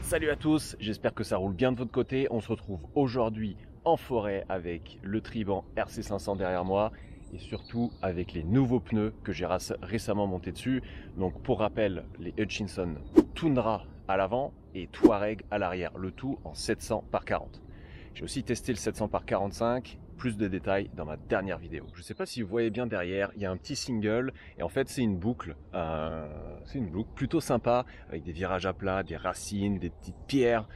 Salut à tous, j'espère que ça roule bien de votre côté. On se retrouve aujourd'hui en forêt avec le Triban RC500 derrière moi et surtout avec les nouveaux pneus que j'ai récemment montés dessus. Donc pour rappel, les Hutchinson Tundra à l'avant et Touareg à l'arrière, le tout en 700 par 40. J'ai aussi testé le 700 par 45, plus de détails dans ma dernière vidéo. Je ne sais pas si vous voyez bien derrière, il y a un petit single et en fait c'est une boucle plutôt sympa avec des virages à plat, des racines, des petites pierres.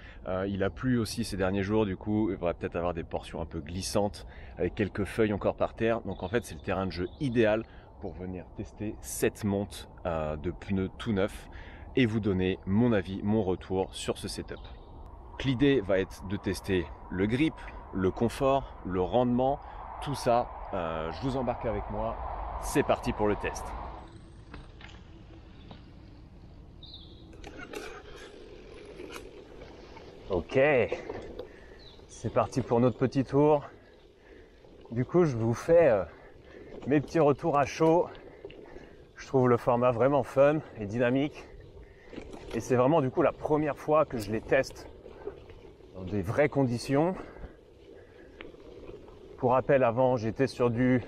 Il a plu aussi ces derniers jours, du coup il va peut-être avoir des portions un peu glissantes avec quelques feuilles encore par terre. Donc en fait c'est le terrain de jeu idéal pour venir tester cette monte de pneus tout neufs et vous donner mon avis, mon retour sur ce setup. L'idée va être de tester le grip, le confort, le rendement, tout ça. Je vous embarque avec moi. C'est parti pour le test. Ok, c'est parti pour notre petit tour. Du coup, je vous fais mes petits retours à chaud. Je trouve le format vraiment fun et dynamique. Et c'est vraiment du coup la première fois que je les teste dans des vraies conditions. Pour rappel, avant j'étais sur du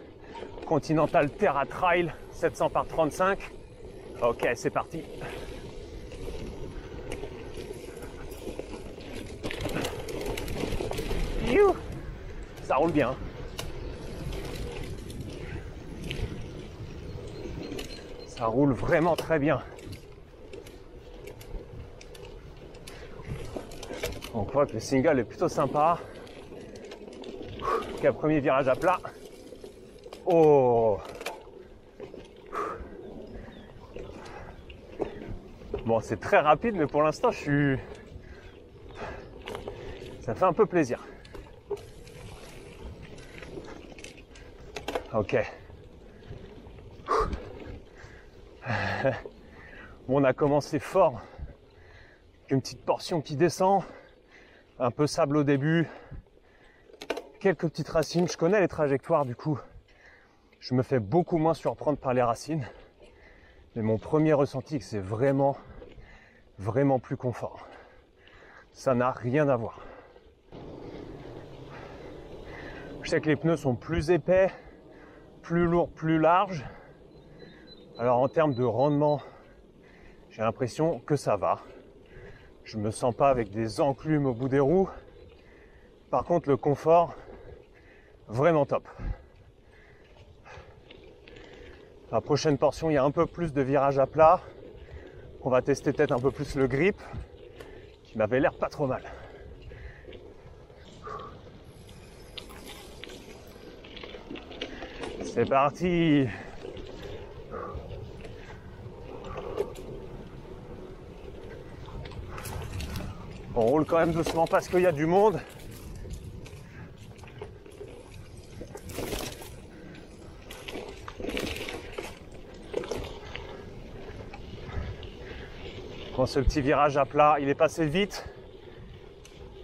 Continental Terra Trail 700 par 35. Ok, c'est parti. Youh, ça roule bien. Ça roule vraiment très bien. On voit que le single est plutôt sympa. Ok, premier virage à plat. Oh! Bon, c'est très rapide, mais pour l'instant, ça fait un peu plaisir. Ok. Bon, on a commencé fort. Une petite portion qui descend. Un peu sable au début. Quelques petites racines. Je connais les trajectoires, du coup. Je me fais beaucoup moins surprendre par les racines. Mais mon premier ressenti, c'est vraiment plus confort. Ça n'a rien à voir. Je sais que les pneus sont plus épais, plus lourds, plus larges. Alors en termes de rendement, j'ai l'impression que ça va. Je me sens pas avec des enclumes au bout des roues. Par contre, le confort, vraiment top. La prochaine portion, il y a un peu plus de virages à plat. On va tester peut-être un peu plus le grip, qui m'avait l'air pas trop mal. C'est parti! On roule quand même doucement parce qu'il y a du monde. Bon, ce petit virage à plat, il est passé vite.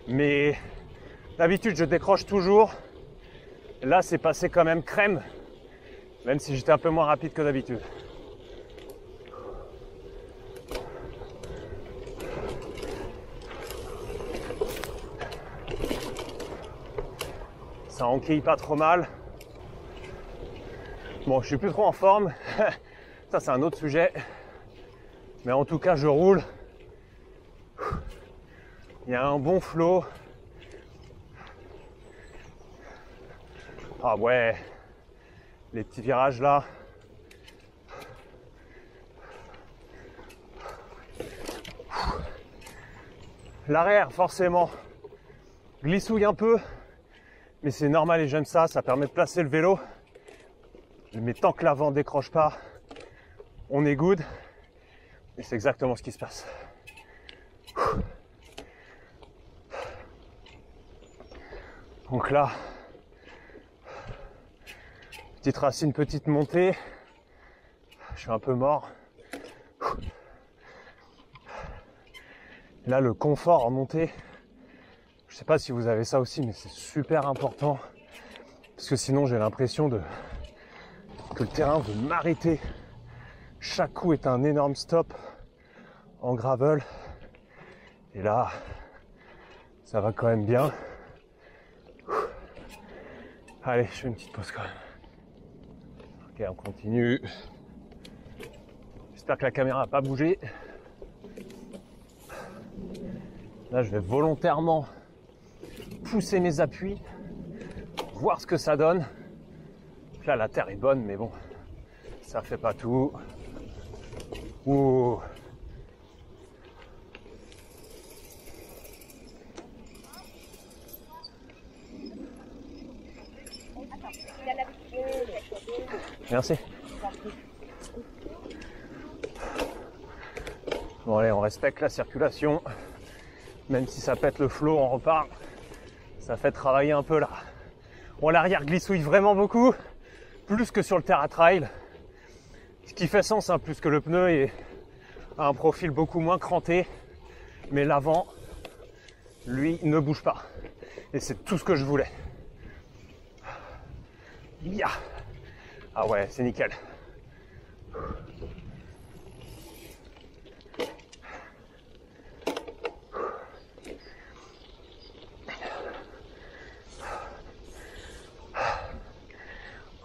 Mais d'habitude, je décroche toujours. Là, c'est passé quand même crème. Même si j'étais un peu moins rapide que d'habitude. Ça enquille pas trop mal. Bon, je suis plus trop en forme. Ça, c'est un autre sujet. Mais en tout cas, je roule. Il y a un bon flow. Ah ouais, les petits virages là. L'arrière, forcément, glissouille un peu. Mais c'est normal et j'aime ça, ça permet de placer le vélo. Mais tant que l'avant décroche pas, on est good. Et c'est exactement ce qui se passe. Donc là, petite racine, petite montée. Je suis un peu mort. Là, le confort en montée. Je sais pas si vous avez ça aussi, mais c'est super important. Parce que sinon, j'ai l'impression que le terrain veut m'arrêter. Chaque coup est un énorme stop en gravel. Et là, ça va quand même bien. Allez, je fais une petite pause quand même. Ok, on continue. J'espère que la caméra n'a pas bougé. Là, je vais volontairement pousser mes appuis, voir ce que ça donne. Là, la terre est bonne, mais bon, ça fait pas tout. Ouh. Merci. Bon allez, on respecte la circulation. Même si ça pète le flot, on repart. Ça fait travailler un peu là. Bon, l'arrière glissouille vraiment beaucoup, plus que sur le Terra Trail. Ce qui fait sens, hein, plus que le pneu a un profil beaucoup moins cranté. Mais l'avant, lui, ne bouge pas. Et c'est tout ce que je voulais. Ya. Ah ouais, c'est nickel.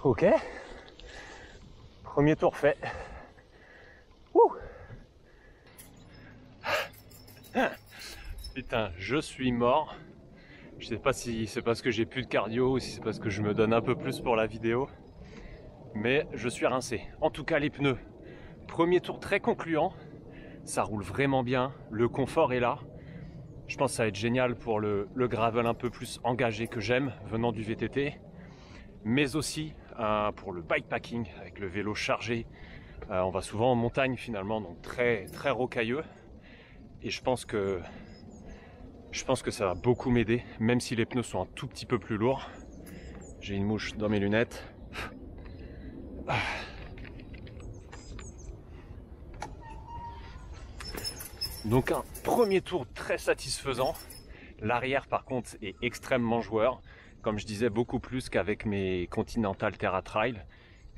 Ok. Premier tour fait. Ouh. Putain, je suis mort. Je sais pas si c'est parce que j'ai plus de cardio ou si c'est parce que je me donne un peu plus pour la vidéo. Mais je suis rincé. En tout cas, les pneus. Premier tour très concluant. Ça roule vraiment bien. Le confort est là. Je pense que ça va être génial pour le gravel un peu plus engagé que j'aime, venant du VTT. Mais aussi pour le bikepacking, avec le vélo chargé. On va souvent en montagne finalement, donc très, très rocailleux. Et je pense que ça va beaucoup m'aider, même si les pneus sont un tout petit peu plus lourds. J'ai une mouche dans mes lunettes. Donc un premier tour très satisfaisant. L'arrière par contre est extrêmement joueur. Comme je disais, beaucoup plus qu'avec mes Continental Terra Trail,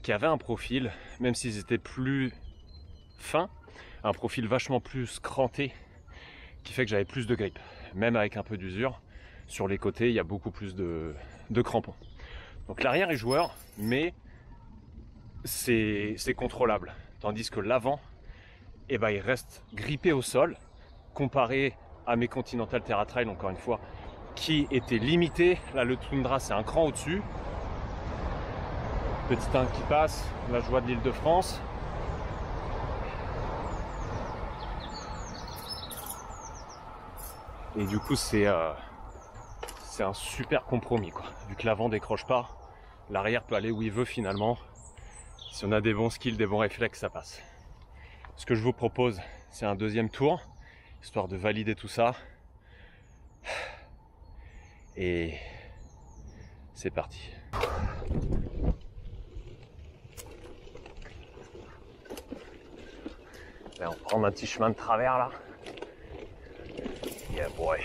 qui avaient un profil, même s'ils étaient plus fins, un profil vachement plus cranté, qui fait que j'avais plus de grip. Même avec un peu d'usure, sur les côtés, il y a beaucoup plus de crampons. Donc l'arrière est joueur, mais c'est contrôlable. Tandis que l'avant, eh ben, il reste grippé au sol, comparé à mes Continental Terra Trail, encore une fois, qui était limité. Là, le Tundra, c'est un cran au-dessus. Petit 1 qui passe, la joie de l'Île-de-France. Et du coup, c'est un super compromis, quoi. Vu que l'avant décroche pas, l'arrière peut aller où il veut finalement. Si on a des bons skills, des bons réflexes, ça passe. Ce que je vous propose, c'est un deuxième tour, histoire de valider tout ça. Et c'est parti. Là, on prend un petit chemin de travers là. Yeah boy.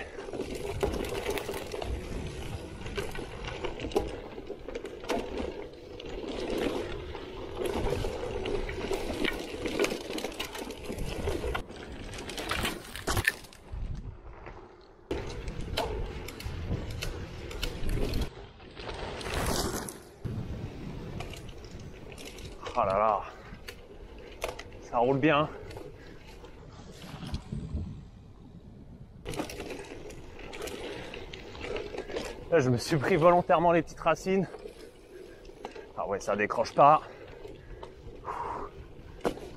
Oh là là, ça roule bien. Là, je me suis pris volontairement les petites racines. Ah ouais, ça décroche pas.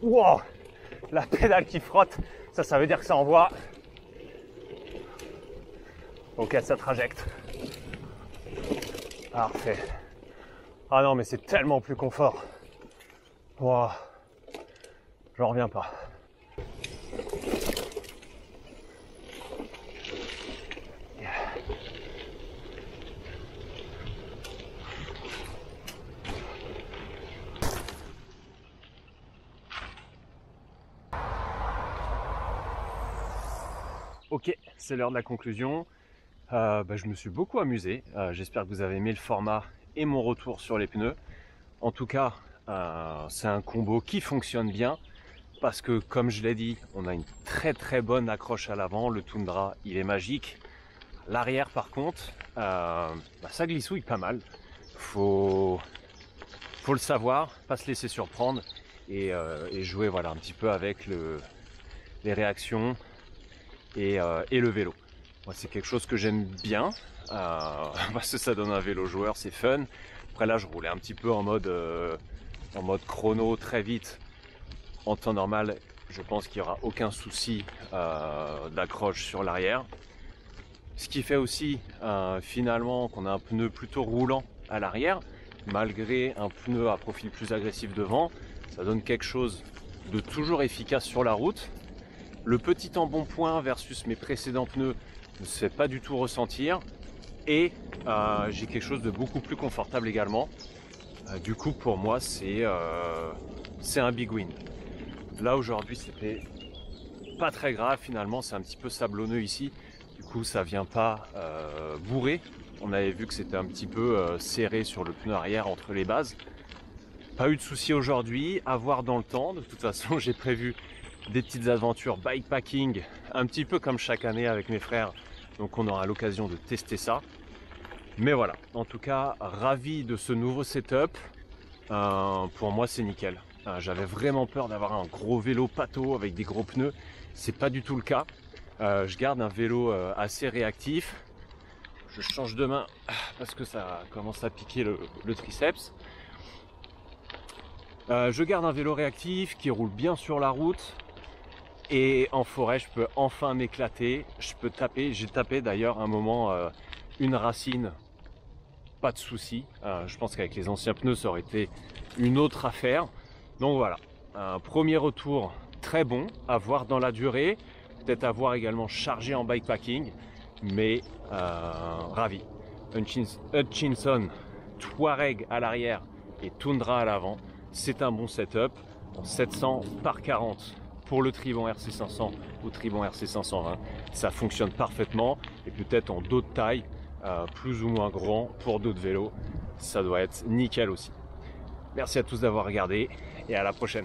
Wow, la pédale qui frotte, ça veut dire que ça envoie. Ok, ça trajecte. Parfait. Ah non, mais c'est tellement plus confort. Wow. J'en reviens pas. Yeah. Ok, c'est l'heure de la conclusion. Je me suis beaucoup amusé. J'espère que vous avez aimé le format et mon retour sur les pneus. En tout cas, c'est un combo qui fonctionne bien. parce que comme je l'ai dit, on a une très bonne accroche à l'avant. Le Tundra, il est magique. L'arrière par contre, ça glissouille pas mal. Faut le savoir, pas se laisser surprendre et jouer voilà, un petit peu avec les réactions et le vélo. Moi, c'est quelque chose que j'aime bien parce que ça donne un vélo joueur, c'est fun. Après là, je roulais un petit peu en mode chrono très vite. En temps normal, je pense qu'il n'y aura aucun souci d'accroche sur l'arrière. Ce qui fait aussi finalement qu'on a un pneu plutôt roulant à l'arrière, malgré un pneu à profil plus agressif devant. Ça donne quelque chose de toujours efficace sur la route. Le petit embonpoint versus mes précédents pneus ne se fait pas du tout ressentir. Et j'ai quelque chose de beaucoup plus confortable également. Du coup, pour moi, c'est un big win. Là, aujourd'hui, c'était pas très grave finalement. C'est un petit peu sablonneux ici. Du coup, ça vient pas bourrer. On avait vu que c'était un petit peu serré sur le pneu arrière entre les bases. Pas eu de soucis aujourd'hui, à voir dans le temps. De toute façon, j'ai prévu des petites aventures bikepacking, un petit peu comme chaque année avec mes frères. Donc on aura l'occasion de tester ça. Mais voilà, en tout cas, ravi de ce nouveau setup. Pour moi, c'est nickel. J'avais vraiment peur d'avoir un gros vélo pâteau avec des gros pneus. C'est pas du tout le cas. Je garde un vélo assez réactif. Je change de main parce que ça commence à piquer le triceps. Je garde un vélo réactif qui roule bien sur la route. Et en forêt, je peux enfin m'éclater. Je peux taper. J'ai tapé d'ailleurs un moment une racine. Pas de souci. Je pense qu'avec les anciens pneus, ça aurait été une autre affaire. Donc voilà, un premier retour très bon, à voir dans la durée. Peut-être à voir également chargé en bikepacking. Mais ravi. Hutchinson, Touareg à l'arrière et Tundra à l'avant. C'est un bon setup. En 700 par 40 pour le Tribant RC500 ou Tribant RC520. Ça fonctionne parfaitement. Et peut-être en d'autres tailles, plus ou moins grand pour d'autres vélos. Ça doit être nickel aussi. Merci à tous d'avoir regardé et à la prochaine.